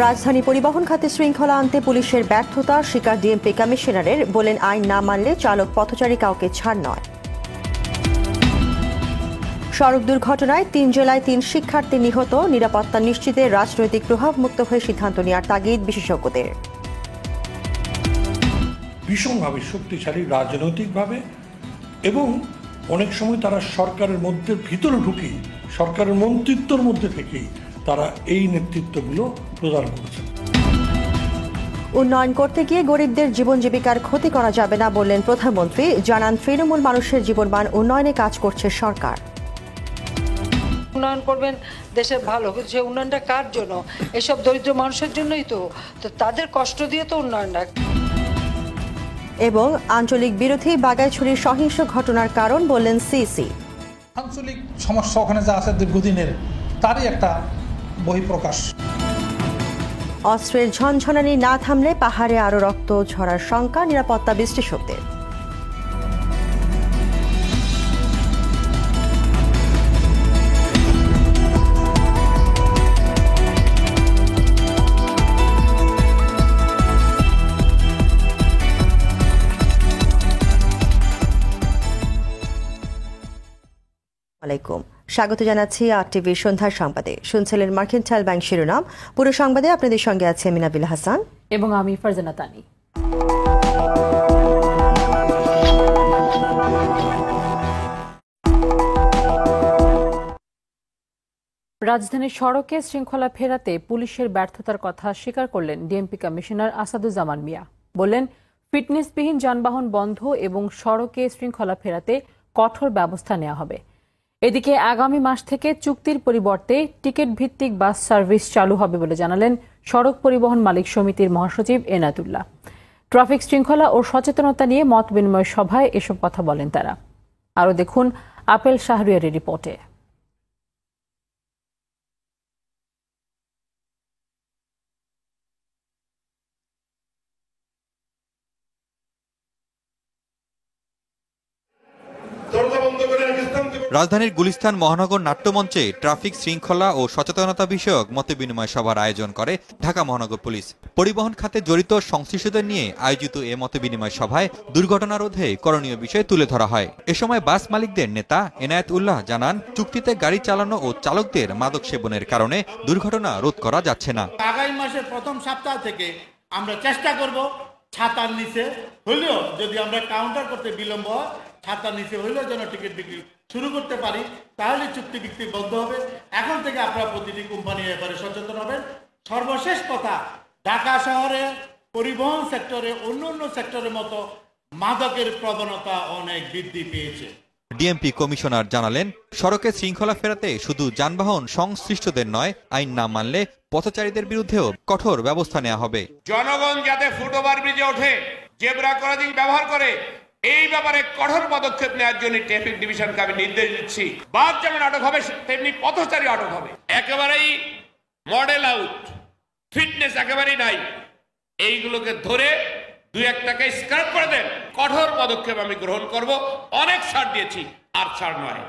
রাজধানী পরিবহন খাতে শৃঙ্খলা আনতে পুলিশের ব্যর্থতা স্বীকার ডিএমপি কমিশনারের, বলেন আইন না মানলে চালক পথচারী কাউকে ছাড় নয়। সড়ক দুর্ঘটনায় ৩ জেলায় ৩ শিক্ষার্থী নিহত, নিরাপত্তা নিশ্চিতে রাজনৈতিক প্রভাব মুক্ত হয়ে সিদ্ধান্ত নেওয়ার তাগিদ বিশেষজ্ঞদের। ভীষণভাবে শক্তিশালী রাজনৈতিকভাবে এবং অনেক সময় তারা সরকারের মধ্যে ভিতরে ঢুকে সরকারের মন্ত্রিত্বর মধ্যে থেকেই তারা এই নেতৃত্বগুলো প্রদান করেছেন। উন্নয়ন করতে গিয়ে গরিবদের জীবন জীবিকার ক্ষতি করা যাবে না, বললেন প্রধানমন্ত্রী। জানান তৃণমূল মানুষের জীবনমান উন্নয়নে কাজ করছে সরকার। উন্নয়ন করবেন, দেশের ভালো, কিন্তু সেই উন্নয়নটা কার জন্য? এসব দরিদ্র মানুষের জন্যই তো তাদের কষ্ট দিয়ে তো উন্নয়ন না। এবং আঞ্চলিক বিরোধী বাগাইছড়ির সহিংস ঘটনার কারণ, বললেন সিসি। আঞ্চলিক সমস্যা ওখানে যা আছে দীর্ঘদিনের, তারই একটা বহিঃপ্রকাশ। অস্ত্রের ঝনঝনানি না থামলে পাহাড়ে আরও রক্ত ঝরার শঙ্কা, নিরাপত্তা বিশ্লেষকদের। স্বাগত জানাচ্ছি RTV সন্ধ্যার সংবাদে। শুনছিলেন মার্কেন্টাইল ব্যাংক শিরোনাম। পুরো সংবাদে আপনাদের সঙ্গে আছে মিনাবিল হাসান এবং আমি ফারজানা তানি। রাজধানীর সড়কে শৃঙ্খলা ফেরাতে পুলিশের ব্যর্থতার কথা স্বীকার করলেন ডিএমপি কমিশনার আসাদুজ্জামান মিয়া। বললেন, ফিটনেসবিহীন যানবাহন বন্ধ এবং সড়কে শৃঙ্খলা ফেরাতে কঠোর ব্যবস্থা নেওয়া হবে। এদিকে আগামী মাস থেকে চুক্তির পরিবর্তে টিকিট ভিত্তিক বাস সার্ভিস চালু হবে বলে জানালেন সড়ক পরিবহন মালিক সমিতির মহাসচিব এনায়েতুল্লাহ। ট্রাফিক শৃঙ্খলা ও সচেতনতা নিয়ে মত বিনিময় সভায় এসব কথা বলেন তারা। আরও দেখুন আপেল শাহরিয়ারের রিপোর্টে। রাজধানীর গুলিস্তান মহানগর নাট্যমঞ্চে ট্রাফিক শৃঙ্খলা ও সচেতনতা বিষয়ক মতবিনিময় সভার আয়োজন করে ঢাকা মহানগর পুলিশ। পরিবহন খাতে জড়িত সংশ্লিষ্টদের নিয়ে আয়োজিত এ মতবিনিময় সভায় দুর্ঘটনা রোধে করণীয় বিষয় তুলে ধরা হয়। এ সময় বাস মালিকদের নেতা এনায়েতুল্লাহ জানান, চুক্তিতে গাড়ি চালানো ও চালকদের মাদক সেবনের কারণে দুর্ঘটনা রোধ করা যাচ্ছে না। আগামী মাসের প্রথম সপ্তাহ থেকে আমরা চেষ্টা করব ছাতার নিচে হইলেও, যদি আমরা কাউন্টার করতে বিলম্ব হয়, ছাতার নিচে হইলেও যেন টিকিট বিক্রি শুরু করতে পারি, তাহলে চুক্তি বিক্রি বন্ধ হবে। এখন থেকে আপনারা প্রতিটি কোম্পানি ব্যাপারে সচেতন হবেন। সর্বশেষ কথা, ঢাকা শহরে পরিবহন সেক্টরে অন্য সেক্টরের মতো মাদকের প্রবণতা অনেক বৃদ্ধি পেয়েছে। ডিএমপি কমিশনার জানালেন, সড়কে শৃঙ্খলা ফেরাতে শুধু যানবাহন সংশ্লিষ্টদের নয়, আইন না মানলে পথচারীদের বিরুদ্ধেও কঠোর ব্যবস্থা নেওয়া হবে। জনগণ যাতে ফুটওভার ব্রিজে ওঠে, জেব্রা ক্রসিং ব্যবহার করে, এই ব্যাপারে কঠোর পদক্ষেপ নেওয়ার জন্য ট্রাফিক ডিভিশনকে আমি নির্দেশ দিচ্ছি। বাস যেমন আটক হবে, তেমনি পথচারী আটক হবে। একেবারেই মডেল আউট, ফিটনেস একেবারেই নাই, এইগুলোকে ধরে দুই একটাকে স্ক্র্যাপ করে দেন। কঠোর পদক্ষেপ আমি গ্রহণ করব। অনেক ছাড় দিয়েছি, আর ছাড় নয়।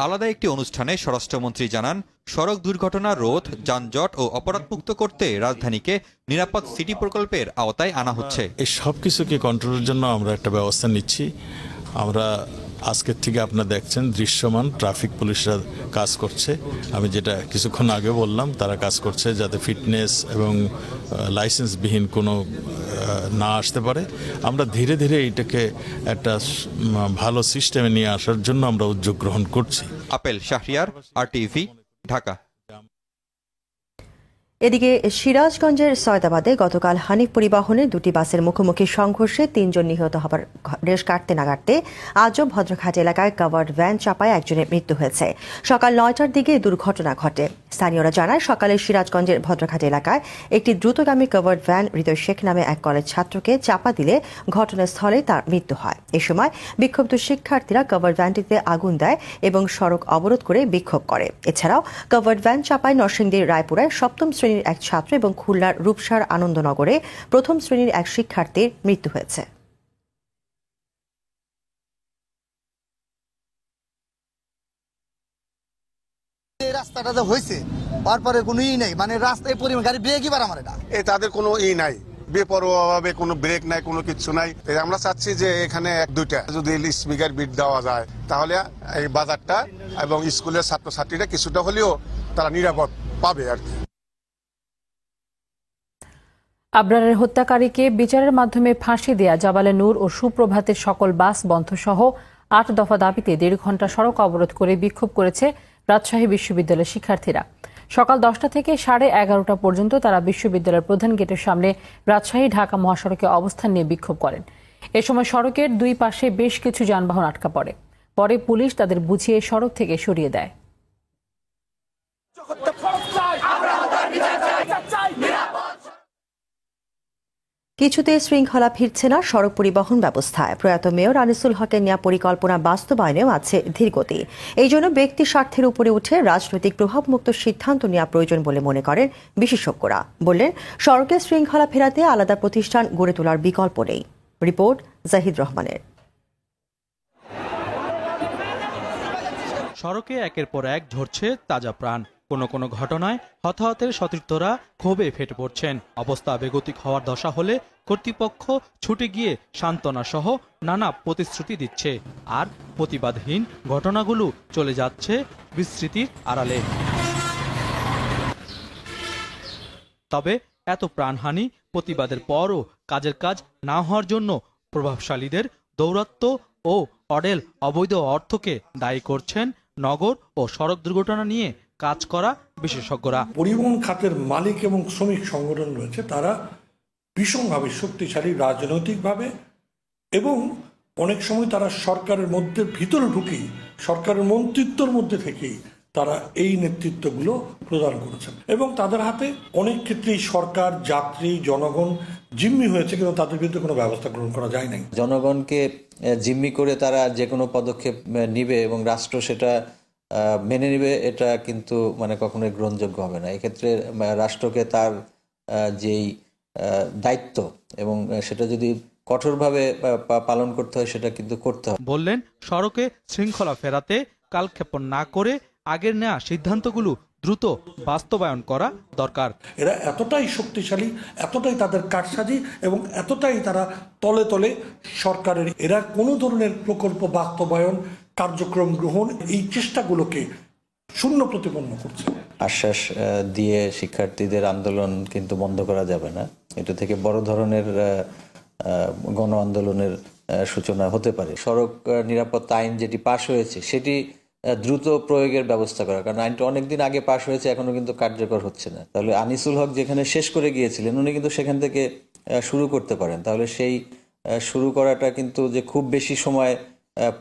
আলাদা একটি অনুষ্ঠানে স্বরাষ্ট্রমন্ত্রী জানান, সড়ক দুর্ঘটনা রোধ, যানজট ও অপরাধমুক্ত করতে রাজধানীকে নিরাপদ সিটি প্রকল্পের আওতায় আনা হচ্ছে। এই সব কিছুকে কন্ট্রোলের জন্য আমরা একটা ব্যবস্থা নিচ্ছি। আমরা আজকের থেকে আপনারা দেখছেন দৃশ্যমান ট্রাফিক পুলিশরা কাজ করছে। আমি যেটা কিছুক্ষণ আগে বললাম, তারা কাজ করছে যাতে ফিটনেস এবং লাইসেন্সবিহীন কোনো না আসতে পারে। আমরা ধীরে ধীরে এইটাকে একটা ভালো সিস্টেমে নিয়ে আসার জন্য আমরা উদ্যোগ গ্রহণ করছি। Apple Shahriar, RTV, Dhaka. এদিকে সিরাজগঞ্জের সয়দাবাদে গতকাল হানিফ পরিবহনের দুটি বাসের মুখোমুখি সংঘর্ষে ৩ জন নিহত হবার রেশ কাটতে না কাটতে আজও ভদ্রঘাট এলাকায় কাভার্ড ভ্যান চাপায় একজনের মৃত্যু হয়েছে। সকাল ৯টার দিকে দুর্ঘটনা ঘটে। স্থানীয়রা জানায়, সকালে সিরাজগঞ্জের ভদ্রঘাট এলাকায় একটি দ্রুতগামী কাভার্ড ভ্যান হৃদয় শেখ নামে এক কলেজ ছাত্রকে চাপা দিলে ঘটনাস্থলে তার মৃত্যু হয়। এ সময় বিক্ষুব্ধ শিক্ষার্থীরা কাভার্ড ভ্যানটিতে আগুন দেয় এবং সড়ক অবরোধ করে বিক্ষোভ করে। এছাড়াও কাভার্ড ভ্যান চাপায় নরসিংদীর রায়পুরায় ৭ম শ্রেণীর এক ছাত্র এবং খুলনার রূপসার আনন্দনগরে ১ম শ্রেণীর এক শিক্ষার্থীর মৃত্যু হয়েছে। রাস্তাটা হয়েছে তারপরে কোনো নেই, মানে রাস্তায় পরিমাণ গাড়ি ব্রেকই পারে আমার, এই তাদের কোনো নাই, বেপরোয়াভাবে কোনো ব্রেক নাই, কোনো কিছু নাই। আমরা চাচ্ছি যে এখানে 2টা যদি স্পিকার বিট দেওয়া যায় তাহলে এই বাজারটা এবং স্কুলের ছাত্রছাত্রীরা কিছুটা হলেও তারা নিরাপদ পাবে আর কি। আবরারের হত্যাকারীকে বিচারের মাধ্যমে ফাঁসি দেয়া জাবালে নূর ও সুপ্রভাতের সকল বাস বন্ধ সহ 8 দফা দাবিতে 1.5 ঘণ্টা সড়ক অবরোধ করে বিক্ষোভ করেছে রাজশাহী বিশ্ববিদ্যালয়ের শিক্ষার্থীরা। সকাল 10টা থেকে 11:30 পর্যন্ত তারা বিশ্ববিদ্যালয়ের প্রধান গেটের সামনে রাজশাহী ঢাকা মহাসড়কে অবস্থান নিয়ে বিক্ষোভ করেন। এ সময় সড়কের 2 পাশে বেশ কিছু যানবাহন আটকা পড়ে। পরে পুলিশ তাদের বুঝিয়ে সড়ক থেকে সরিয়ে দেয়। কিছুতে শৃঙ্খলা ফিরছে না সড়ক পরিবহন ব্যবস্থায়। প্রয়াত মেয়র আনিসুল হকের নেওয়া পরিকল্পনা বাস্তবায়নেও আছে ধীরগতি। এই জন্য ব্যক্তি স্বার্থের উপরে উঠে রাজনৈতিক প্রভাবমুক্ত সিদ্ধান্ত নেওয়া প্রয়োজন বলে মনে করেন বিশেষজ্ঞরা। বললেন, সড়কের শৃঙ্খলা ফেরাতে আলাদা প্রতিষ্ঠান গড়ে তোলার বিকল্প নেই। রিপোর্ট জাহিদ রহমানের। সড়কে একের পর এক ঝরছে তাজা প্রাণ। কোনো ঘটনায় হতাহতের সতীর্থরা ক্ষোভে ফেটে পড়ছেন। অবস্থা বেগতিক হওয়ার দশা হলে কর্তৃপক্ষ ছুটে গিয়ে সান্ত্বনা সহ নানা প্রতিশ্রুতি দিচ্ছে, আর প্রতিবাদহীন ঘটনাগুলো চলে যাচ্ছে বিস্মৃতির আড়ালে। তবে এত প্রাণহানি প্রতিবাদের পরও কাজের কাজ না হওয়ার জন্য প্রভাবশালীদের দৌরাত্ম্য ও অডেল অবৈধ অর্থকে দায়ী করছেন নগর ও সড়ক দুর্ঘটনা নিয়ে কাজ করা বিশেষজ্ঞরা। পরিবহন খাতের মালিক এবং শ্রমিক সংগঠন রয়েছে, তারা ভীষণভাবে শক্তিশালী রাজনৈতিকভাবে এবং অনেক সময় তারা সরকারের মধ্যে ভিতরে ঢুকেই সরকারের মন্ত্রিত্বর মধ্যে থেকেই তারা এই নেতৃত্বগুলো প্রদান করেছেন এবং তাদের হাতে অনেক ক্ষেত্রেই সরকার, যাত্রী, জনগণ জিম্মি হয়েছে, কিন্তু তাদের বিরুদ্ধে কোনো ব্যবস্থা গ্রহণ করা যায় নাই। জনগণকে জিম্মি করে তারা যে কোনো পদক্ষেপ নিবে এবং রাষ্ট্র সেটা মেনে নিবে, এটা কিন্তু মানে কখনোই গ্রহণযোগ্য হবে না। এক্ষেত্রে রাষ্ট্রকে তার যেই দায়িত্ব এবং সেটা যদি কঠোরভাবে পালন করতে হয় সেটা কিন্তু করতে হবে। বললেন, সড়কে শৃঙ্খলা ফেরাতে কালক্ষেপণ না করে আগের নেওয়া সিদ্ধান্তগুলো দ্রুত বাস্তবায়ন করা দরকার। এরা এতটাই শক্তিশালী, এতটাই তাদের কারসাজি এবং এতটাই তারা তলে তলে সরকারের, এরা কোনো ধরনের প্রকল্প বাস্তবায়ন, কার্যক্রম গ্রহণ, এই চেষ্টাগুলোকে শূন্য প্রতিপন্ন করছে। আশ্বাস দিয়ে শিক্ষার্থীদের আন্দোলন কিন্তু বন্ধ করা যাবে না। এটা থেকে বড় ধরনের গণ আন্দোলনের সূচনা হতে পারে। সড়ক নিরাপত্তা আইন যেটি পাশ হয়েছে সেটি দ্রুত প্রয়োগের ব্যবস্থা করা, কারণ আইনটা অনেকদিন আগে পাশ হয়েছে, এখনো কিন্তু কার্যকর হচ্ছে না। তাহলে আনিসুল হক যেখানে শেষ করে গিয়েছিলেন উনি কিন্তু সেখান থেকে শুরু করতে পারেন। তাহলে সেই শুরু করাটা কিন্তু যে খুব বেশি সময়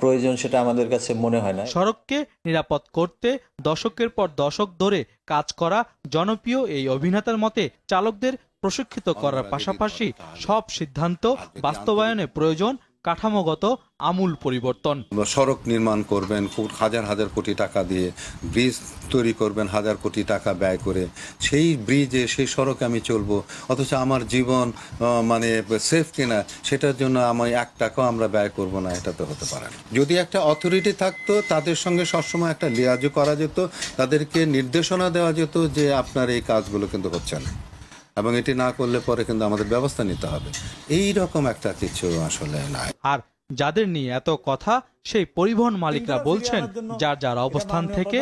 প্রয়োজন সেটা আমাদের কাছে মনে হয় না। সড়ককে নিরাপদ করতে দশকের পর দশক ধরে কাজ করা জনপ্রিয় এই অভিনেতার মতে চালকদের প্রশিক্ষিত করার পাশাপাশি সব সিদ্ধান্ত বাস্তবায়নে প্রয়োজন কাঠামোগত আমূল পরিবর্তন। সড়ক নির্মাণ করবেন হাজার হাজার কোটি টাকা দিয়ে, ব্রিজ তৈরি করবেন হাজার কোটি টাকা ব্যয় করে, সেই ব্রিজে সেই সড়কে আমি চলবো, অথচ আমার জীবন মানে সেফ কিনা সেটার জন্য আমি 1 টাকাও আমরা ব্যয় করব না, এটা তো হতে পারে না। যদি একটা অথরিটি থাকতো তাদের সঙ্গে সবসময় একটা লিয়াজও করা যেত, তাদেরকে নির্দেশনা দেওয়া যেত যে আপনার এই কাজগুলো কিন্তু হচ্ছে না এবং এটি না করলে পরে কিন্তু আমাদের ব্যবস্থা নিতে হবে। এই রকম একটা কিছু আসলে নাই। আর যাদের নিয়ে এত কথা সেই পরিবহন মালিকরা বলছেন, যার যার অবস্থান থেকে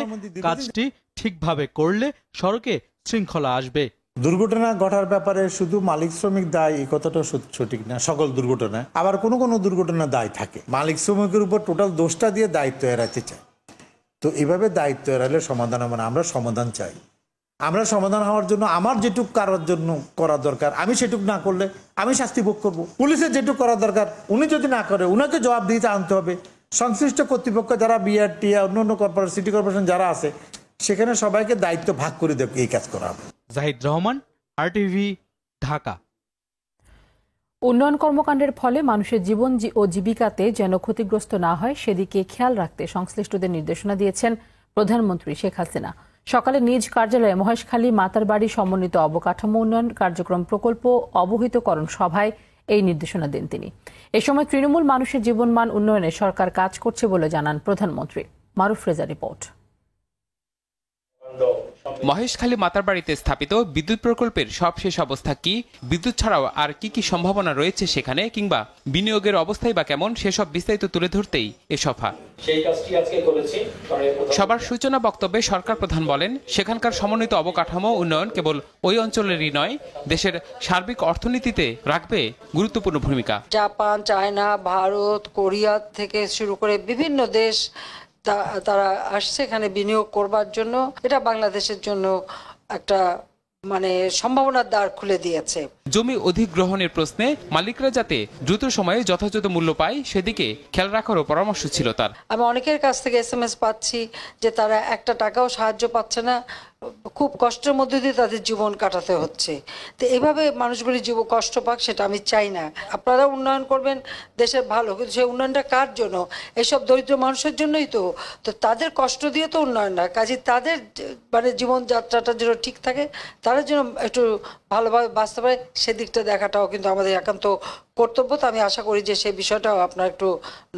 কাজটি ঠিকভাবে করলে সড়কে শৃঙ্খলা আসবে। দুর্ঘটনা ঘটার ব্যাপারে শুধু মালিক শ্রমিক দায় এই কথাটা সঠিক না। সকল দুর্ঘটনায় আবার কোনো দুর্ঘটনা দায় থাকে, মালিক শ্রমিকের উপর টোটাল দোষটা দিয়ে দায়িত্ব এড়াতে চায়। তো এইভাবে দায়িত্ব এড়ালে সমাধান হবে না। আমরা সমাধান চাই। আমরা সমাধান হওয়ার জন্য আমার যেটুক করার জন্য করা দরকার আমি সেটুক না করলে আমি শাস্তি ভোগ করব। পুলিশের যেটুক করা দরকার উনি যদি না করে উনাকে জবাবদিহিতে আনতে হবে। সংশ্লিষ্ট কর্তৃপক্ষ যারা বিআরটি, অন্য কর্পোরেশন, সিটি কর্পোরেশন যারা আছে সেখানে সবাইকে দায়িত্ব ভাগ করে দেবে, এই কাজ করা হবে। জাহিদ রহমান, RTV, ঢাকা। উন্নয়ন কর্মকাণ্ডের ফলে মানুষের জীবন ও জীবিকাতে যেন ক্ষতিগ্রস্ত না হয় সেদিকে খেয়াল রাখতে সংশ্লিষ্টদের নির্দেশনা দিয়েছেন প্রধানমন্ত্রী শেখ হাসিনা। সকালে নিজ কার্যালয়ে মহেশখালী মাতারবাড়ি সমন্বিত অবকাঠামো উন্নয়ন কার্যক্রম প্রকল্প অবহিতকরণ সভায় এই নির্দেশনা দেন তিনি। এ সময় তৃণমূল মানুষের জীবনমান উন্নয়নে সরকার কাজ করছে বলে জানান প্রধানমন্ত্রী। মারুফ রেজা রিপোর্ট। মহেশখালী মাতারবাড়িতে স্থাপিত বিদ্যুৎ প্রকল্পের সবশেষ অবস্থা কি, বিদ্যুৎ ছাড়াও আর কি কি সম্ভাবনা রয়েছে সেখানে, কিংবা বিনিয়োগের অবস্থাই বা কেমন, সেসব বিস্তারিত তুলে ধরতেই এ সভা। সবার সূচনা বক্তব্যে সরকার প্রধান বলেন, সেখানকার সমন্বিত অবকাঠামো উন্নয়ন কেবল ওই অঞ্চলেরই নয়, দেশের সার্বিক অর্থনীতিতে রাখবে গুরুত্বপূর্ণ ভূমিকা। জাপান, চায়না, ভারত, কোরিয়া থেকে শুরু করে বিভিন্ন দেশ তারা আসছে এখানে বিনিয়োগ করবার জন্য। এটা বাংলাদেশের জন্য একটা সম্ভাবনার দ্বার খুলে দিয়েছে। জমি অধিগ্রহণের প্রশ্নে মালিকরা যাতে দ্রুত সময়ে যথাযথ মূল্য পায় সেদিকে খেয়াল রাখারও পরামর্শ ছিল তার। আমি অনেকের কাছ থেকে SMS পাচ্ছি যে তারা একটা টাকাও সাহায্য পাচ্ছে না, খুব কষ্টের মধ্যে দিয়ে তাদের জীবন কাটাতে হচ্ছে। তো এভাবে মানুষগুলি কষ্ট পাক সেটা আমি চাই না। আপনারা উন্নয়ন করবেন দেশের ভালো, কিন্তু সেই উন্নয়নটা কার জন্য? এইসব দরিদ্র মানুষের জন্যই তো তাদের কষ্ট দিয়ে তো উন্নয়ন না, কাজে তাদের জীবনযাত্রাটা যেন ঠিক থাকে, তারা যেন একটু ভালোভাবে বাঁচতে পারে, সেদিকটা দেখাটাও কিন্তু আমাদের একান্ত কর্তব্য। তো আমি আশা করি যে সেই বিষয়টাও আপনারা একটু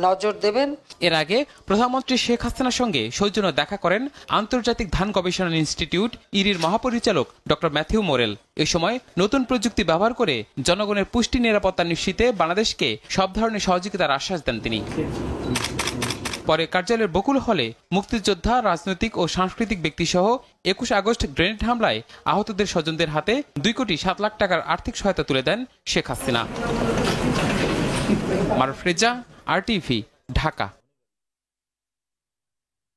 নজর দেবেন। এর আগে প্রধানমন্ত্রী শেখ হাসিনার সঙ্গে সৌজন্য দেখা করেন আন্তর্জাতিক ধান গবেষণা ইনস্টিটিউট ইরির মহাপরিচালক ডক্টর ম্যাথিউ মোরেল। এই সময় নতুন প্রযুক্তি ব্যবহার করে জনগণের পুষ্টি নিরাপত্তা নিশ্চিতে বাংলাদেশকে সব ধরনের সহযোগিতার আশ্বাস দেন তিনি। পরে কার্যালয়ের বকুল হলে মুক্তিযোদ্ধা, রাজনৈতিক ও সাংস্কৃতিক ব্যক্তিসহ 21 আগস্ট গ্রেনেড হামলায় আহতদের স্বজনদের হাতে 2,07,00,000 টাকার আর্থিক সহায়তা তুলে দেন শেখ হাসিনা। মারুফ রেজা, RTV, ঢাকা।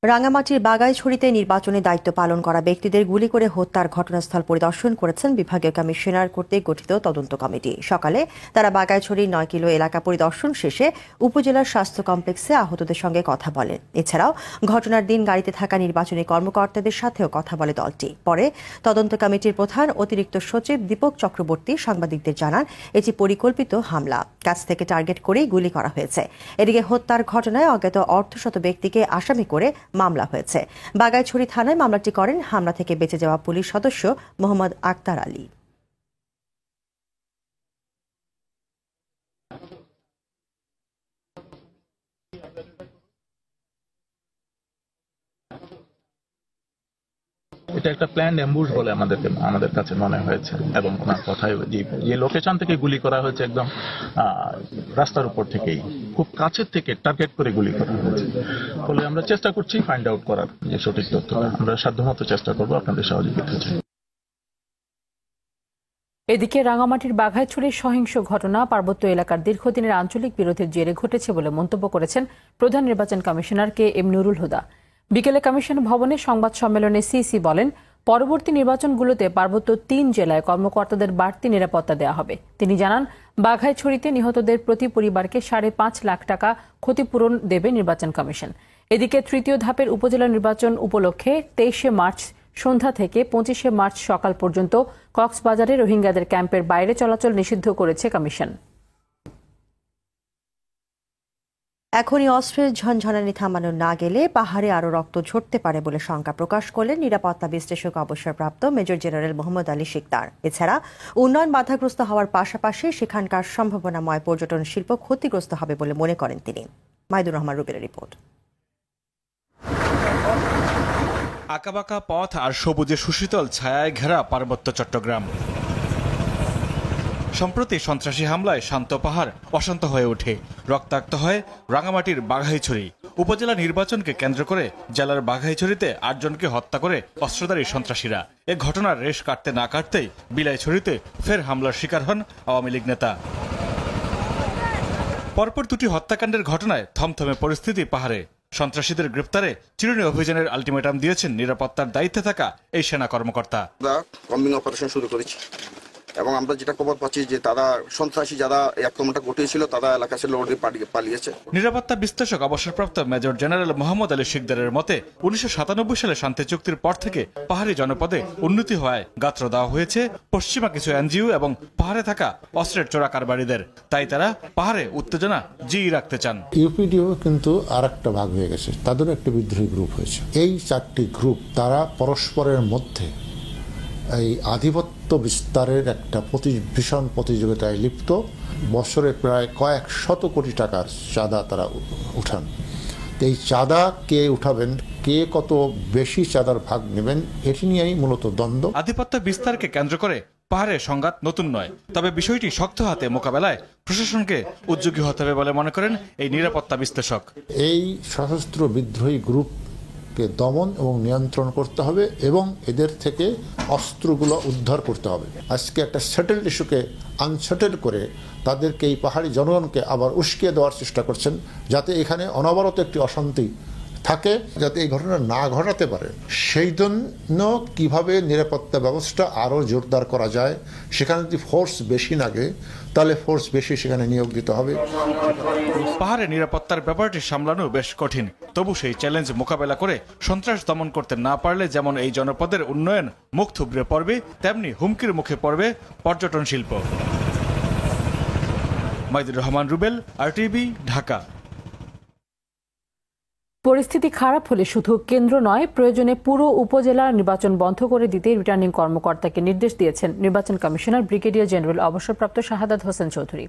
রাঙামাটির বাগাইছড়িতে নির্বাচনে দায়িত্ব পালন করা ব্যক্তিদের গুলি করে হত্যার ঘটনাস্থল পরিদর্শন করেছেন বিভাগীয় কমিশনার কর্তৃক গঠিত তদন্ত কমিটি। সকালে তারা বাগাইছড়ির 9 কিলো এলাকা পরিদর্শন শেষে উপজেলার স্বাস্থ্য কমপ্লেক্সে আহতদের সঙ্গে কথা বলেন। এছাড়াও ঘটনার দিন গাড়িতে থাকা নির্বাচনী কর্মকর্তাদের সাথেও কথা বলে দলটি। পরে তদন্ত কমিটির প্রধান অতিরিক্ত সচিব দীপক চক্রবর্তী সাংবাদিকদের জানান, এটি পরিকল্পিত হামলা, কাছ থেকে টার্গেট করেই গুলি করা হয়েছে। এদিকে হত্যার ঘটনায় অজ্ঞাত অর্ধশত ব্যক্তিকে আসামি করে মামলা হয়েছে। বাগাইছড়ি থানায় মামলাটি করেন হামলা থেকে বেঁচে যাওয়া পুলিশ সদস্য মোহাম্মদ আক্তার আলী। এটা একটা প্ল্যান্ড অ্যাম্বুশ বলে আমাদের কাছে মনে হয়েছে, এবং ওনার কথায় যে লোকেশন থেকে গুলি করা হয়েছে একদম রাস্তার উপর থেকেই, খুব কাছের থেকে টার্গেট করে গুলি করা হয়েছে। ফলে আমরা চেষ্টা করছি ফাইন্ড আউট করার যে সঠিক তথ্যটা, আমরা সাধ্যমতো চেষ্টা করবো আপনাদের সহযোগিতা চাই। এদিকে রাঙামাটির বাঘাইছড়ির সহিংস ঘটনা পার্বত্য এলাকার দীর্ঘদিনের আঞ্চলিক বিরোধের জেরে ঘটেছে বলে মন্তব্য করেছেন প্রধান নির্বাচন কমিশনার KM নুরুল হুদা। বিকেলে কমিশন ভবনে সংবাদ সম্মেলনে সিসি বলেন, পরবর্তী নির্বাচনগুলোতে পার্বত্য 3 জেলায় কর্মকর্তাদের বাড়তি নিরাপত্তা দেওয়া হবে। তিনি জানান, বাঘাইছড়িতে নিহতদের প্রতি পরিবারকে 5.5 লাখ টাকা ক্ষতিপূরণ দেবে নির্বাচন কমিশন। এদিকে তৃতীয় ধাপের উপজেলা নির্বাচন উপলক্ষে 23শে মার্চ সন্ধ্যা থেকে 25শে মার্চ সকাল পর্যন্ত কক্সবাজারে রোহিঙ্গাদের ক্যাম্পের বাইরে চলাচল নিষিদ্ধ করেছে কমিশন। এখনই অস্ত্রের ঝনঝনানি থামানো না গেলে পাহাড়ে আরও রক্ত ঝরতে পারে বলে শঙ্কা প্রকাশ করলেন নিরাপত্তা বিশ্লেষক অবসরপ্রাপ্ত মেজর জেনারেল মোহাম্মদ আলী শিকদার। এছাড়া উন্নয়ন বাধাগ্রস্ত হওয়ার পাশাপাশি সেখানকার সম্ভাবনাময় পর্যটন শিল্প ক্ষতিগ্রস্ত হবে বলে মনে করেন তিনি। মাইদুর রহমান রুবেলের রিপোর্ট। আঁকাবাঁকা পথ আর সবুজে সুশীতল ছায়ায় ঘেরা পার্বত্য চট্টগ্রাম। সম্প্রতি সন্ত্রাসী হামলায় শান্ত পাহাড় অশান্ত হয়ে ওঠে, রক্তাক্ত হয় রাঙামাটির বাঘাইছড়ি। উপজেলা নির্বাচনকে কেন্দ্র করে জেলার বাঘাইছড়িতে 8 জনকে হত্যা করে অস্ত্রধারী সন্ত্রাসীরা। এ ঘটনার রেশ কাটতে না কাটতেই বিলাইছড়িতে ফের হামলার শিকার হন আওয়ামী লীগ নেতা। পরপর 2টি হত্যাকাণ্ডের ঘটনায় থমথমে পরিস্থিতি পাহাড়ে। সন্ত্রাসীদের গ্রেপ্তারে চিরুনি অভিযানের আলটিমেটাম দিয়েছেন নিরাপত্তার দায়িত্বে থাকা এই সেনা কর্মকর্তা। কম্বিং অপারেশন শুরু করেছি এবং আমরা যেটা খবর পাচ্ছি যে তারা সন্ত্রাসী যারা এই আক্রমণটা ঘটিয়েছিল তারা এলাকা ছেড়ে লড়ে পালিয়েছে। নিরাপত্তা বিশ্লেষক অবসরপ্রাপ্ত মেজর জেনারেল মোহাম্মদ আলী শিকদারের মতে 1997 সালে শান্তি চুক্তির পর থেকে পাহাড়ি জনপদে উন্নতি হওয়ায় গাত্র দেওয়া হয়েছে পশ্চিমা কিছু এনজিও এবং পাহাড়ে থাকা অস্ত্রের চোরা কারবারিদের। তাই তারা পাহাড়ে উত্তেজনা জিয়ে রাখতে চান। ইউপিডিও কিন্তু আর একটা ভাগ হয়ে গেছে, তাদের একটা বিদ্রোহী গ্রুপ হয়েছে। এই 4টি গ্রুপ তারা পরস্পরের মধ্যে এই আধিপত্য বিস্তারের একটা ভীষণ প্রতিযোগিতায় লিপ্ত। বছরে প্রায় কয়েক শত কোটি টাকার চাঁদা তারা উঠান। এই চাঁদা কে উঠাবেন, কে কত বেশি চাঁদার ভাগ নেবেন এটি নিয়েই মূলত দ্বন্দ্ব। আধিপত্য বিস্তারকে কেন্দ্র করে পাহাড়ের সংঘাত নতুন নয়, তবে বিষয়টি শক্ত হাতে মোকাবেলায় প্রশাসনকে উদ্যোগী হতে হবে বলে মনে করেন এই নিরাপত্তা বিশ্লেষক। এই সশস্ত্র বিদ্রোহী গ্রুপকে দমন এবং নিয়ন্ত্রণ করতে হবে এবং এদের থেকে অস্ত্রগুলো উদ্ধার করতে হবে। আজকে একটা সেটেলড ইস্যুকে আনসেটেল করে তাদেরকে এই পাহাড়ি জনগণকে আবার উস্কিয়ে দেওয়ার চেষ্টা করছেন, যাতে এখানে অনবরত একটি অশান্তি থাকে, যাতে এই ঘটনা না ঘটাতে পারে। সেই জন্য কিভাবে নিরাপত্তা ব্যবস্থা আরও জোরদার করা যায়, সেখানে যদি ফোর্স বেশি লাগে তাহলে ফোর্স বেশি সেখানে নিয়োগ দিতে হবে। পাহাড়ে নিরাপত্তার ব্যাপারটি সামলানো বেশ কঠিন, তবু সেই চ্যালেঞ্জ মোকাবেলা করে সন্ত্রাস দমন করতে না পারলে যেমন এই জনপদের উন্নয়ন মুখ থুবড়ে পড়বে, তেমনি হুমকির মুখে পড়বে পর্যটন শিল্প। মাইদুর রহমান রুবেল, RTV, ঢাকা। পরিস্থিতি খারাপ হলে শুধু কেন্দ্র নয়, প্রয়োজনে পুরো উপজেলার নির্বাচন বন্ধ করে দিতে রিটার্নিং কর্মকর্তাকে নির্দেশ দিয়েছেন নির্বাচন কমিশনার ব্রিগেডিয়ার জেনারেল অবসরপ্রাপ্ত শাহাদাত হোসেন চৌধুরী।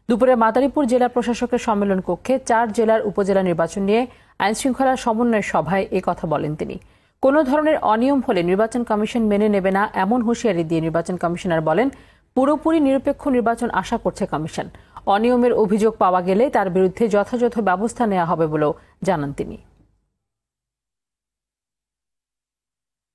দুপুরে মাদারীপুর জেলা প্রশাসকের সম্মেলন কক্ষে 4 জেলার উপজেলা নির্বাচন নিয়ে আইনশৃঙ্খলা সমন্বয় সভায় এই কথা বলেন তিনি। কোনো ধরনের অনিয়ম হলে নির্বাচন কমিশন মেনে নেবে না এমন হুঁশিয়ারি দিয়ে নির্বাচন কমিশনার বলেন, পুরোপুরি নিরপেক্ষ নির্বাচন আশা করছে কমিশন। অনিয়মের অভিযোগ পাওয়া গেলে তার বিরুদ্ধে যথাযথ ব্যবস্থা নেওয়া হবে বলেও জানান তিনি।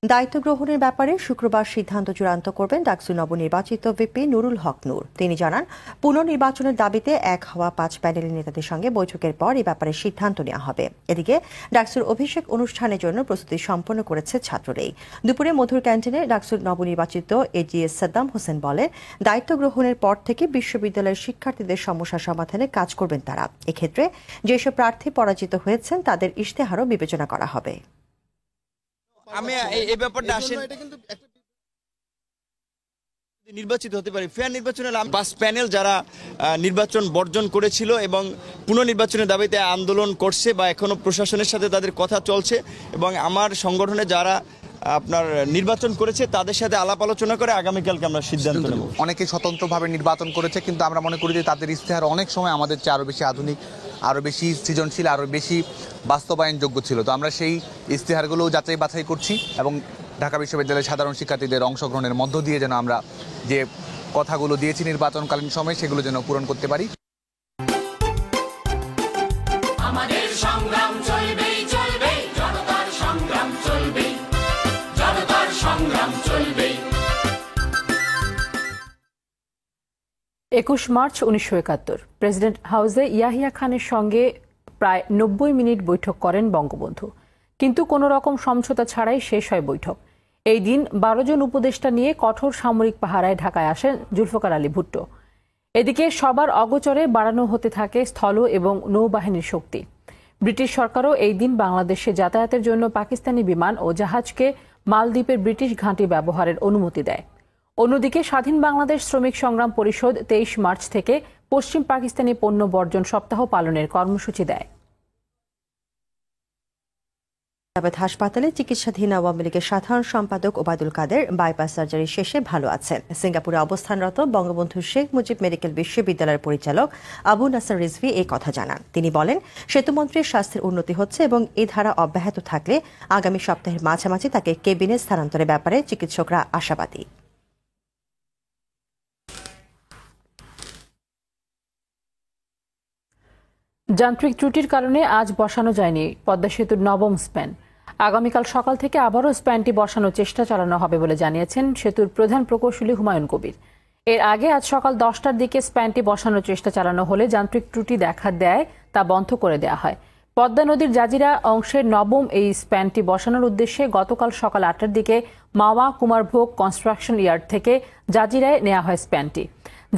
দায়িত্ব গ্রহণের ব্যাপারে শুক্রবার সিদ্ধান্ত চূড়ান্ত করবেন ডাকসু নবনির্বাচিত ভিপি নুরুল হক নূর। তিনি জানান, পুনর্নির্বাচনের দাবিতে এক হওয়া 5 প্যানেলের নেতাদের সঙ্গে বৈঠকের পর এই ব্যাপারে সিদ্ধান্ত নেওয়া হবে। এদিকে ডাকসুর অভিষেক অনুষ্ঠানের জন্য প্রস্তুতি সম্পন্ন করেছে ছাত্ররাই। দুপুরে মধুর ক্যান্টিনে ডাকসুর নবনির্বাচিত এজিএস সাদ্দাম হোসেন বলেন, দায়িত্ব গ্রহণের পর থেকে বিশ্ববিদ্যালয়ের শিক্ষার্থীদের সমস্যা সমাধানে কাজ করবেন তারা। এক্ষেত্রে যেসব প্রার্থী পরাজিত হয়েছেন তাদের ইশতেহারও বিবেচনা করা হবে। আমি এই ব্যাপারটা আসেন নির্বাচিত হতে পারি ফেয়ার নির্বাচনের 5 প্যানেল যারা নির্বাচন বর্জন করেছিল এবং পুনর্নির্বাচনের দাবিতে আন্দোলন করছে বা এখনো প্রশাসনের সাথে তাদের কথা চলছে, এবং আমার সংগঠনে যারা আপনার নির্বাচন করেছে তাদের সাথে আলাপ আলোচনা করে আগামীকালকে আমরা সিদ্ধান্ত নেব। অনেকে স্বতন্ত্রভাবে নির্বাচন করেছে, কিন্তু আমরা মনে করি যে তাদের ইশতেহার অনেক সময় আমাদের চেয়ে আরও বেশি আধুনিক, আরও বেশি সৃজনশীল, আরও বেশি বাস্তবায়নযোগ্য ছিল। তো আমরা সেই ইশতেহারগুলো যাচাই বাছাই করছি এবং ঢাকা বিশ্ববিদ্যালয়ের সাধারণ শিক্ষার্থীদের অংশগ্রহণের মধ্য দিয়ে যেন আমরা যে কথাগুলো দিয়েছি নির্বাচনকালীন সময় সেগুলো যেন পূরণ করতে পারি। আমাদের সংগ্রাম চলবেই চলবে, জনতার সংগ্রাম চলবে, জনতার সংগ্রাম চলবে। 21 মার্চ 1971 প্রেসিডেন্ট হাউসে ইয়াহিয়া খানের সঙ্গে প্রায় 90 মিনিট বৈঠক করেন বঙ্গবন্ধু, কিন্তু কোনো রকম সমঝোতা ছাড়াই শেষ হয় বৈঠক। এই দিন 12 জন উপদেষ্টা নিয়ে কঠোর সামরিক পাহারায় ঢাকায় আসেন জুলফিকার আলী ভুট্টো। এদিকে সবার অগোচরে বাড়ানো হতে থাকে স্থল এবং নৌবাহিনীর শক্তি। ব্রিটিশ সরকারও এই দিন বাংলাদেশে যাতায়াতের জন্য পাকিস্তানি বিমান ও জাহাজকে মালদ্বীপের ব্রিটিশ ঘাঁটি ব্যবহারের অনুমতি দেয়। অন্যদিকে স্বাধীন বাংলাদেশ শ্রমিক সংগ্রাম পরিষদ 23 মার্চ থেকে পশ্চিম পাকিস্তানি পণ্য বর্জন সপ্তাহ পালনের কর্মসূচি দেয়। হাসপাতালে চিকিৎসাধীন আওয়ামী লীগের সাধারণ সম্পাদক ওবায়দুল কাদের বাইপাস সার্জারি শেষে ভালো আছেন। সিঙ্গাপুরে অবস্থানরত বঙ্গবন্ধু শেখ মুজিব মেডিকেল বিশ্ববিদ্যালয়ের পরিচালক আবু নাসার রিজভী এই কথা জানান। তিনি বলেন, সেতুমন্ত্রীর স্বাস্থ্যের উন্নতি হচ্ছে এবং এই ধারা অব্যাহত থাকলে আগামী সপ্তাহের মাঝামাঝি তাকে কেবিনে স্থানান্তরের ব্যাপারে চিকিৎসকরা আশাবাদী। যান্ত্রিক ত্রুটির কারণে আজ বসানো যায়নি পদ্মা সেতুর 9ম স্প্যান। আগামীকাল সকাল থেকে আবারও স্প্যানটি বসানোর চেষ্টা চালানো হবে বলে জানিয়েছেন সেতুর প্রধান প্রকৌশলী হুমায়ুন কবির। এর আগে আজ সকাল 10টার দিকে স্প্যানটি বসানোর চেষ্টা চালানো হলে যান্ত্রিক ত্রুটি দেখা দেয় তা বন্ধ করে দেওয়া হয়। পদ্মা নদীর জাজিরা অংশের 9ম এই স্প্যানটি বসানোর উদ্দেশ্যে গতকাল সকাল 8টার দিকে মাওয়া কুমারভোগ কনস্ট্রাকশন ইয়ার্ড থেকে জাজিরায় নেওয়া হয় স্প্যানটি।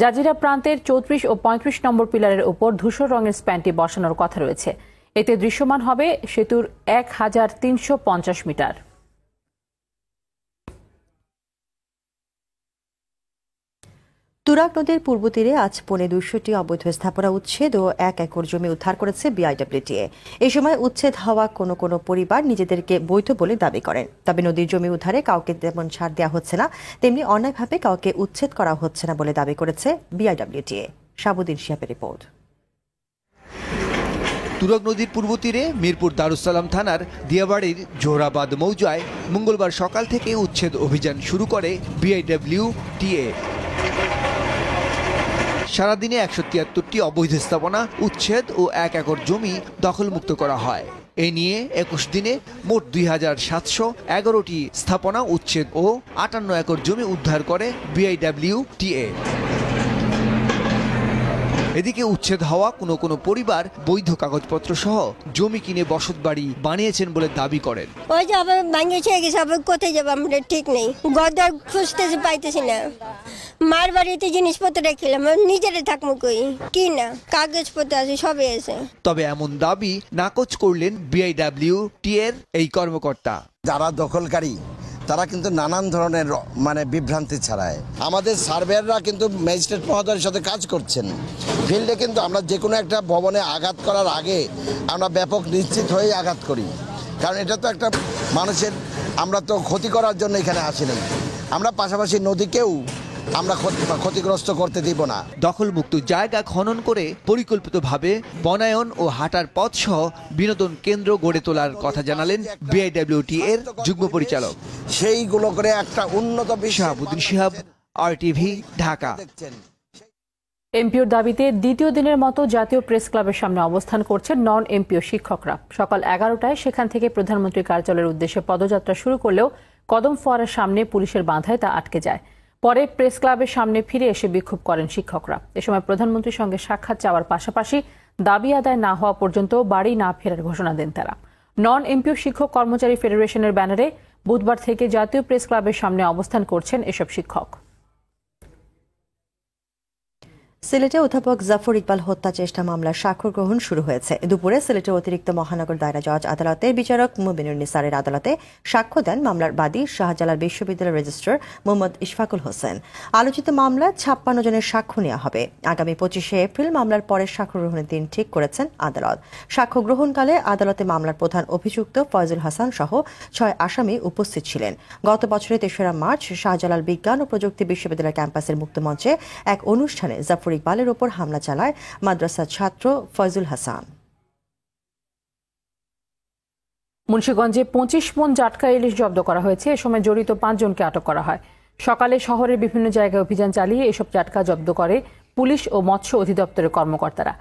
জাজিরা প্রান্তের 34 ও 35 নম্বর পিলারের উপর ধূসর রঙের স্প্যানটি বসানোর কথা রয়েছে। এতে দৃশ্যমান হবে সেতুর 1350 মিটার। তুরাগ নদীর পূর্ব তীরে আজ 250টি অবৈধ স্থাপনা উচ্ছেদ ও 1 একর জমি উদ্ধার করেছে বিআইডব্লিউটিএ। এই সময় উচ্ছেদ হওয়া কোনো পরিবার নিজেদেরকে বৈধ বলে দাবি করেন। তবে নদীর জমি উদ্ধারে কাউকে যেমন ছাড় দেওয়া হচ্ছে না, তেমনি অন্যায়ভাবে কাউকে উচ্ছেদ করা হচ্ছে না বলে দাবি করেছে বিআইডব্লিউটিএ। শাহাবুদ্দিন শিহাবের রিপোর্ট। তুরাগ নদীর পূর্ব তীরে মিরপুর দারুসালাম থানার দিয়াবাড়ির জোহরাবাদ মৌজায় মঙ্গলবার সকাল থেকে উচ্ছেদ অভিযান শুরু করে BIWTA। সারাদিনে 173টি অবৈধ স্থাপনা উচ্ছেদ ও 1 একর জমি দখলমুক্ত করা হয়। এ নিয়ে 21 দিনে মোট 2711টি স্থাপনা উচ্ছেদ ও 58 একর জমি উদ্ধার করে BIWTA। এদিকে উচ্ছেদ হওয়া কোনো পরিবার বৈধ কাগজপত্র সহ জমি কিনে বসতবাড়ি বানিয়েছেন বলে দাবি করেন। ওই যে আবার ভাঙিয়েছে গেছে, আবার কোথায় যাবো আমরা ঠিক নেই, গদর খুঁজতেছে পাইতেছি না। মার বাড়িতে জিনিসপত্র রেখেলাম, নিজেরে থাকবো কই কি না, কাগজপত্র আছে সবই আছে। তবে এমন দাবি নাকচ করলেন BIWTA এর এই কর্মকর্তা। যারা দখলকারী তারা কিন্তু নানান ধরনের বিভ্রান্তি ছড়ায়। আমাদের সার্ভেয়াররা কিন্তু ম্যাজিস্ট্রেট মহোদয়ের সাথে কাজ করছেন ফিল্ডে, কিন্তু আমরা যে কোনো একটা ভবনে আঘাত করার আগে আমরা ব্যাপক নিশ্চিত হয়ে আঘাত করি, কারণ এটা তো একটা মানুষের, আমরা তো ক্ষতি করার জন্য এখানে আসিনি, আমরা পাশাপাশি নদীকেও আমরা ক্ষতিগ্রস্ত করতে দিব না। দখলমুক্ত জায়গা খনন করে পরিকল্পিতভাবে বনায়ন ও হাঁটার পথ সহ বিনোদন কেন্দ্র গড়ে তোলার কথা জানালেন BIWTA এর যুগ্ম পরিচালক। সেইগুলো করে একটা উন্নত শাহাবুদ্দিন শিহাব, RTV, ঢাকা। এমপিওর দাবিতে দ্বিতীয় দিনের মতো জাতীয় প্রেস ক্লাবের সামনে অবস্থান করছেন নন এমপিও শিক্ষকরা। সকাল 11টায় সেখান থেকে প্রধানমন্ত্রীর কার্যালয়ের উদ্দেশ্যে পদযাত্রা শুরু করলেও কদম ফোয়ারার সামনে পুলিশের বাধায় তা আটকে যায়। পরে প্রেস ক্লাবের সামনে ফিরে এসে বিক্ষোভ করেন শিক্ষকরা। এ সময় প্রধানমন্ত্রীর সঙ্গে সাক্ষাৎ চাওয়ার পাশাপাশি দাবি আদায় না হওয়া পর্যন্ত বাড়ি না ফেরার ঘোষণা দেন তারা। নন এমপিও শিক্ষক কর্মচারী ফেডারেশনের ব্যানারে বুধবার থেকে জাতীয় প্রেস ক্লাবের সামনে অবস্থান করছেন এসব শিক্ষক। সিলেটে অধ্যাপক জাফর ইকবাল হত্যা চেষ্টা মামলার সাক্ষ্য গ্রহণ শুরু হয়েছে। দুপুরে সিলেটের অতিরিক্ত মহানগর দায়রা জজ আদালতের বিচারক মুবিনুর নিসারের আদালতে সাক্ষ্য দেন মামলার বাদী শাহজালাল বিশ্ববিদ্যালয়ের রেজিস্ট্রার মোহাম্মদ ইশফাকুল হোসেন। আলোচিত মামলায় 56 জনের সাক্ষ্য নেওয়া হবে। আগামী 25শে এপ্রিল মামলার পরের সাক্ষ্য গ্রহণের দিন ঠিক করেছেন আদালত। সাক্ষ্য গ্রহণকালে আদালতে মামলার প্রধান অভিযুক্ত ফয়জুল হাসান সহ 6 আসামি উপস্থিত ছিলেন। গত বছরের 3রা মার্চ শাহজালাল বিজ্ঞান ও প্রযুক্তি বিশ্ববিদ্যালয় ক্যাম্পাসের মুক্তমঞ্চে এক অনুষ্ঠানে জাফর ইকবালের ওপর হামলা চালায় মাদ্রাসার ছাত্র ফয়জুল হাসান। মুন্সিগঞ্জে 25 মণ জাটকা ইলিশ জব্দ করা হয়েছে। এ সময় জড়িত 5 জনকে আটক করা হয়। সকালে শহরের বিভিন্ন জায়গায় অভিযান চালিয়ে এসব জাটকা জব্দ করে পুলিশ ও মৎস্য অধিদপ্তরের কর্মকর্তারা।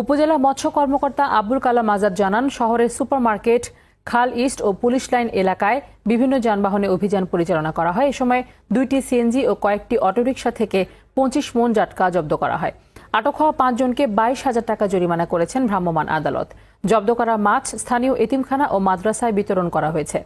উপজেলা মৎস্য কর্মকর্তা আব্দুল কালাম আজাদ জানান, শহরের সুপারমার্কেট, খাল ইস্ট ও পুলিশ লাইন এলাকায় বিভিন্ন যানবাহনে অভিযান পরিচালনা করা হয়। এ সময় 2টি সিএনজি ও কয়েকটি অটোরিকশা থেকে 25 মণ জাটকা জব্দ করা হয়। আটক হওয়া 5 জনকে 22,000 টাকা জরিমানা করেছেন ভ্রাম্যমাণ আদালত। জব্দ করা মাছ স্থানীয় এতিমখানা ও মাদ্রাসায় বিতরণ করা হয়েছে।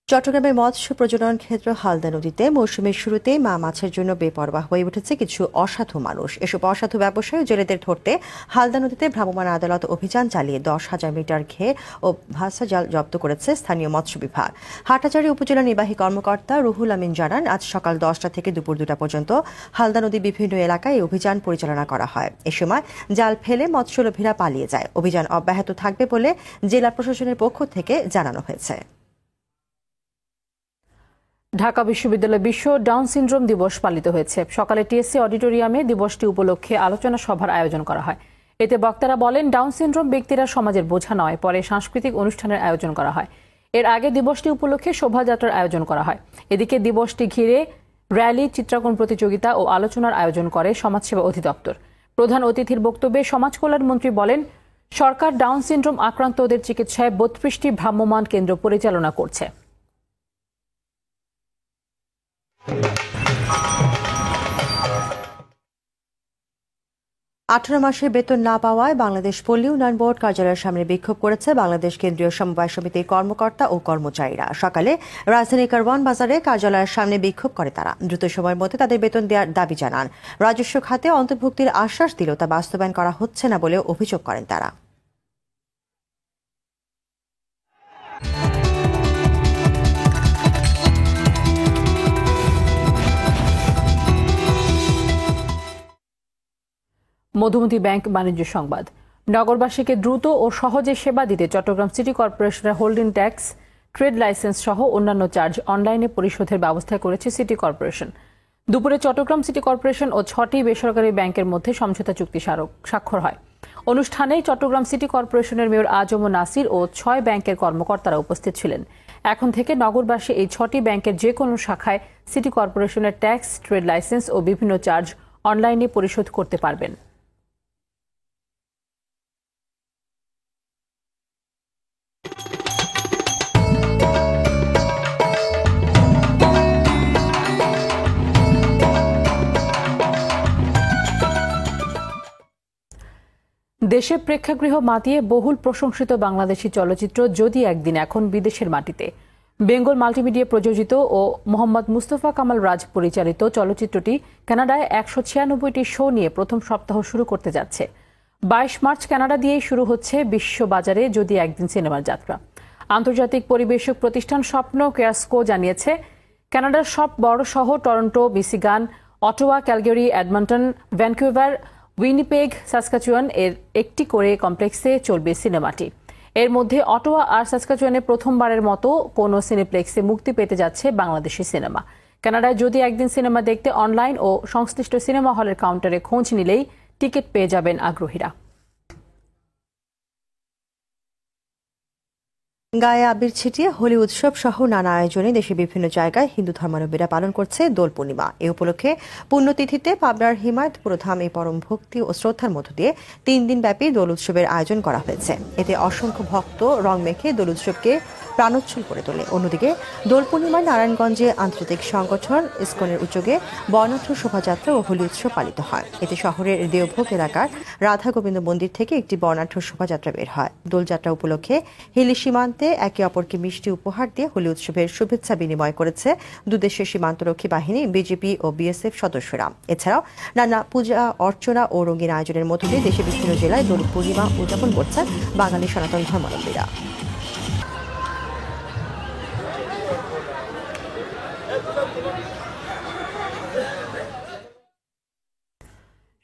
চট্টগ্রামের মৎস্য প্রজনন ক্ষেত্র হালদা নদীতে মৌসুমের শুরুতে মা মাছের জন্য বেপরোয়া হয়ে উঠেছে কিছু অসাধু মানুষ। এসব অসাধু ব্যবসায়ী জেলেদের ধরতে হালদা নদীতে ভ্রাম্যমাণ আদালত অভিযান চালিয়ে 10,000 মিটার ঘের ও ভাসা জাল জব্দ করেছে স্থানীয় মৎস্য বিভাগ। হাটাজারি উপজেলা নির্বাহী কর্মকর্তা রুহুল আমিন জানান, আজ সকাল 10টা থেকে দুপুর 2টা পর্যন্ত হালদা নদীর বিভিন্ন এলাকায় এই অভিযান পরিচালনা করা হয়। এ সময় জাল ফেলে মৎস্যলোভীরা পালিয়ে যায়। অভিযান অব্যাহত থাকবে বলে জেলা প্রশাসনের পক্ষ থেকে জানানো হয়েছে। ঢাকা বিশ্ববিদ্যালয়ে বিশ্ব ডাউন সিনড্রোম দিবস পালিত হয়েছে। সকালে টিএসসি অডিটোরিয়ামে দিবসটি উপলক্ষে আলোচনা সভার আয়োজন করা হয়। এতে বক্তারা বলেন, ডাউন সিনড্রোম ব্যক্তিরা সমাজের বোঝা নয়, পরে সাংস্কৃতিক অনুষ্ঠানের আয়োজন করা হয়। এর আগে দিবসটি উপলক্ষে শোভাযাত্রার আয়োজন করা হয়। এদিকে দিবসটি ঘিরে র্যালি, চিত্রাঙ্কন প্রতিযোগিতা ও আলোচনার আয়োজন করে সমাজসেবা অধিদপ্তর। প্রধান অতিথির বক্তব্যে সমাজ কল্যাণ মন্ত্রী বলেন, সরকার ডাউন সিনড্রোম আক্রান্তদের চিকিৎসায় 32টি ভ্রাম্যমাণ কেন্দ্র পরিচালনা করছে। 18 মাসের বেতন না পাওয়ায় বাংলাদেশ পল্লী উন্নয়ন বোর্ড কার্যালয়ের সামনে বিক্ষোভ করেছে বাংলাদেশ কেন্দ্রীয় সমবায় সমিতির কর্মকর্তা ও কর্মচারীরা। সকালে রাজধানীর কারওয়ান বাজারে কার্যালয়ের সামনে বিক্ষোভ করে তারা। দ্রুত সময়ের মধ্যে তাদের বেতন দেওয়ার দাবি জানান। রাজস্ব খাতে অন্তর্ভুক্তির আশ্বাস দিলেও তা বাস্তবায়ন করা হচ্ছে না বলেও অভিযোগ করেন তারা। মধুমতি ব্যাংক বাণিজ্য সংবাদ। নগরবাসীকে দ্রুত ও সহজে সেবা দিতে চট্টগ্রাম সিটি কর্পোরেশনের হোল্ডিং ট্যাক্স, ট্রেড লাইসেন্স সহ অন্যান্য চার্জ অনলাইনে পরিশোধের ব্যবস্থা করেছে সিটি কর্পোরেশন। দুপুরে চট্টগ্রাম সিটি কর্পোরেশন ও 6টি বেসরকারি ব্যাংকের মধ্যে সমঝোতা চুক্তি স্বাক্ষর হয়। অনুষ্ঠানে চট্টগ্রাম সিটি কর্পোরেশনের মেয়র আজম নাসির ও 6 ব্যাংকের কর্মকর্তারা উপস্থিত ছিলেন। এখন থেকে নগরবাসী এই 6টি ব্যাংকের যে কোনো শাখায় সিটি কর্পোরেশনের ট্যাক্স, ট্রেড লাইসেন্স ও বিভিন্ন চার্জ অনলাইনে পরিশোধ করতে পারবেন। দেশে প্রেক্ষাগৃহ মাতিয়ে বহুল প্রশংসিত বাংলাদেশি চলচ্চিত্র যদি একদিন এখন বিদেশের মাটিতে। বেঙ্গল মাল্টিমিডিয়া প্রযোজিত ও মোহাম্মদ মুস্তফা কামাল রাজ পরিচালিত চলচ্চিত্রটি কানাডায় 196টি শো নিয়ে প্রথম সপ্তাহ শুরু করতে যাচ্ছে। 22 মার্চ কানাডা দিয়েই শুরু হচ্ছে বিশ্ববাজারে যদি একদিন সিনেমার যাত্রা। আন্তর্জাতিক পরিবেশক প্রতিষ্ঠান স্বপ্ন কেয়াসকো জানিয়েছে, কানাডার সব বড় শহর Toronto, Michigan, Ottawa, Calgary, Edmonton, Vancouver, Winnipeg, Saskatchewan এর একটি করে কমপ্লেক্সে চলবে সিনেমাটি। এর মধ্যে অটোয়া আর সাসকাচুয়ানে প্রথমবারের মতো কোনো সিনেপ্লেক্সে মুক্তি পেতে যাচ্ছে বাংলাদেশি সিনেমা। কানাডায় যদি একদিন সিনেমা দেখতে অনলাইন ও সংশ্লিষ্ট সিনেমা হলের কাউন্টারে খোঁজ নিলেই টিকিট পেয়ে যাবেন আগ্রহীরা। গায়ে আবির ছিটিয়ে হোলি উৎসব সহ নানা আয়োজনে দেশে বিভিন্ন জায়গায় হিন্দু ধর্মাবলম্বীরা পালন করছে দোল পূর্ণিমা। এ উপলক্ষে পুণ্যতিথিতে পাবনার হিমায়তপুর ধাম এই পরম ভক্তি ও শ্রদ্ধার মধ্য দিয়ে 3 দিন ব্যাপী দোল উৎসবের আয়োজন করা হয়েছে। এতে অসংখ্য ভক্ত রং মেখে দোল উৎসবকে প্রাণোচ্ছল করে তোলে। অন্যদিকে দোল পূর্ণিমায় নারায়ণগঞ্জে আন্তর্জাতিক সংগঠন ইসকনের উদ্যোগে বর্ণাঢ্য শোভাযাত্রা ও হোলি উৎসব পালিত হয়। এতে শহরের দেওভোগ এলাকার রাধা গোবিন্দ মন্দির থেকে একটি বর্ণাঢ্য শোভাযাত্রা বের হয়। দোলযাত্রা উপলক্ষে হিলি সীমান্তে একে অপরকে মিষ্টি উপহার দিয়ে হোলি উৎসবের শুভেচ্ছা বিনিময় করেছে দুদেশের সীমান্তরক্ষী বাহিনী, বিজেপি ও বিএসএফ সদস্যরা। এছাড়াও নানা পূজা অর্চনা ও রঙিন আয়োজনের মধ্য দিয়ে দেশের বিভিন্ন জেলায় দোল পূর্ণিমা উদযাপন করছেন বাঙালি সনাতন ধর্মাবলম্বীরা।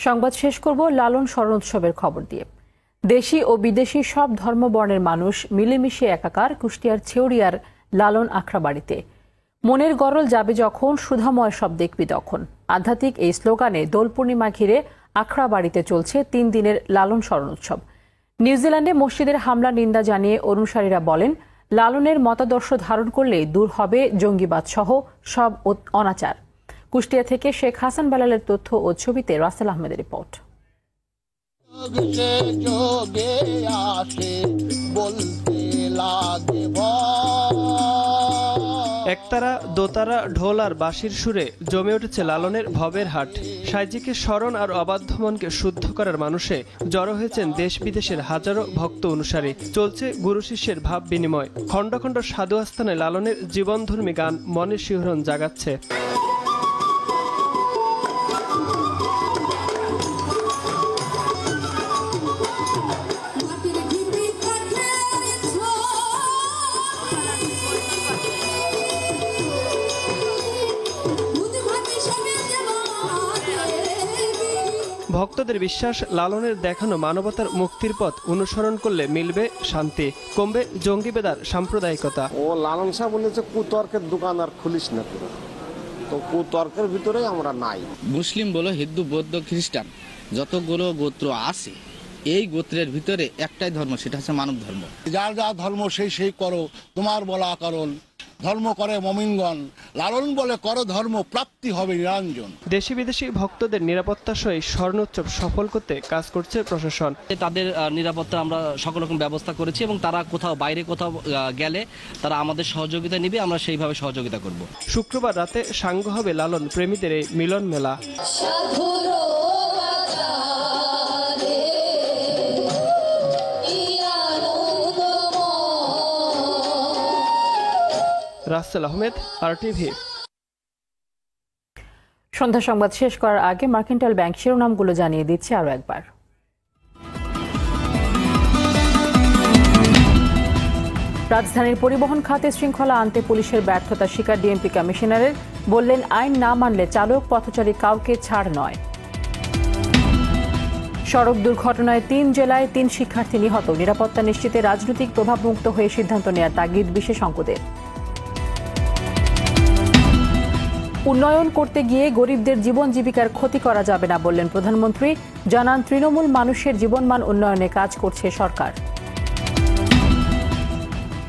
সংবাদ শেষ করব লালন স্মরণ উৎসবের খবর দিয়ে। দেশি ও বিদেশি সব ধর্মবর্ণের মানুষ মিলেমিশে একাকার কুষ্টিয়ার ছেউরিয়ার লালন আখড়াবাড়িতে। মনের গরল যাবে যখন, সুধাময় সব দেখবি তখন। আধ্যাত্মিক এই স্লোগানে দোল পূর্ণিমা ঘিরে আখড়াবাড়িতে চলছে 3 দিনের লালন স্মরণ উৎসব। নিউজিল্যান্ডে মসজিদের হামলা নিন্দা জানিয়ে অনুসারীরা বলেন, লালনের মতাদর্শ ধারণ করলে দূর হবে জঙ্গিবাদ সহ সব অনাচার। কুষ্টিয়া থেকে শেখ হাসান বেলালের তথ্য ও ছবিতে রাসেল আহমেদের রিপোর্ট। একতারা, দোতারা, ঢোল আর বাঁশির সুরে জমে উঠেছে লালনের ভবের হাট। সাইজিকে স্মরণ আর অবাধ্য মনকে শুদ্ধ করার মানুষে জড়ো হয়েছেন দেশ বিদেশের হাজারো ভক্ত অনুসারী। চলছে গুরু শিষ্যের ভাব বিনিময়। খণ্ড খণ্ড সাধু আস্থানে লালনের জীবনধর্মী গান মনের শিহরণ জাগাচ্ছে। ভক্তদের বিশ্বাস, লালনের দেখানো মানবতার মুক্তির পথ অনুসরণ করলে মিলবে শান্তি, কমবে জঙ্গিবেদার সাম্প্রদায়িকতা। ও লালন শাহ বলেছে কুতর্কের দোকান আর খুলিস না, তো কুতর্কের ভিতরে আমরা নাই। মুসলিম বলো, হিন্দু, বৌদ্ধ, খ্রিস্টান যতগুলো গোত্র আছে, এই গোত্রের ভিতরে একটাই ধর্ম, সেটা হচ্ছে মানব ধর্ম। যার যা ধর্ম সেই করো, তোমার বলা কারণ ধর্ম করে মমিনগণ, লালন বলে করো ধর্ম, প্রাপ্তি হবে নিরঞ্জন। দেশি বিদেশি ভক্তদের নিরাপত্তা সহ স্বর্ণোৎসব সফল করতে কাজ করছে প্রশাসন। তাদের নিরাপত্তা আমরা সকল রকম ব্যবস্থা করেছি এবং তারা বাইরে কোথাও গেলে তারা আমাদের সহযোগিতা নিবে, আমরা সেইভাবে সহযোগিতা করব। শুক্রবার রাতে সাঙ্গ হবে লালন প্রেমীদের এই মিলন মেলা। রাসেল আহমেদ, RTV। সন্ধ্যা সংবাদ শেষ করার আগে মার্কেন্টাইল ব্যাংক শিরোনামগুলো জানিয়ে দিচ্ছে আরো একবার। রাজধানীর পরিবহন খাতে শৃঙ্খলা আনতে পুলিশের ব্যর্থতা স্বীকার ডিএমপি কমিশনারের, বললেন আইন না মানলে চালক পথচারী কাউকে ছাড় নয়। সড়ক দুর্ঘটনায় 3 জেলায় 3 শিক্ষার্থী নিহত, নিরাপত্তা নিশ্চিতে রাজনৈতিক প্রভাবমুক্ত হয়ে সিদ্ধান্ত নেওয়ার তাগিদ বিশেষজ্ঞদের। উন্নয়ন করতে গিয়ে গরিবদের জীবন জীবিকার ক্ষতি করা যাবে না বললেন প্রধানমন্ত্রী। জানান তৃণমূল মানুষের জীবনমান উন্নয়নে কাজ করছে সরকার।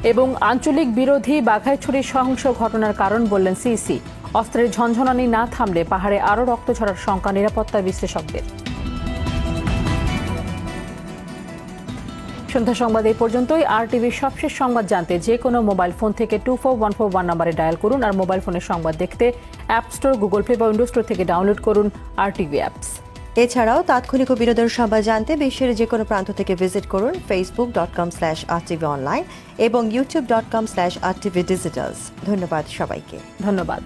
এবং আঞ্চলিক বিরোধী বাঘাইছড়ির সহিংস ঘটনার কারণ বললেন সিইসি। অস্ত্রের ঝনঝনানি না থামলে পাহাড়ে আরও রক্ত ঝরার শঙ্কা নিরাপত্তা বিশ্লেষকদের। সন্ধ্যা সংবাদ এই পর্যন্তই। RTVর সবশেষ সংবাদ জানতে যে কোনো মোবাইল ফোন থেকে 24141 নম্বরে ডায়াল করুন। আর মোবাইল ফোনের সংবাদ দেখতে অ্যাপ স্টোর, গুগল প্লে বা উইন্ডোজ স্টোর থেকে ডাউনলোড করুন RTV অ্যাপস। এছাড়াও তাৎক্ষণিক ও বিনোদন সংবাদ জানতে বিশ্বের যে কোনো প্রান্ত থেকে ভিজিট করুন facebook.com/RTV online এবং youtube.com/RTV Digitals। ধন্যবাদ সবাইকে। ধন্যবাদ।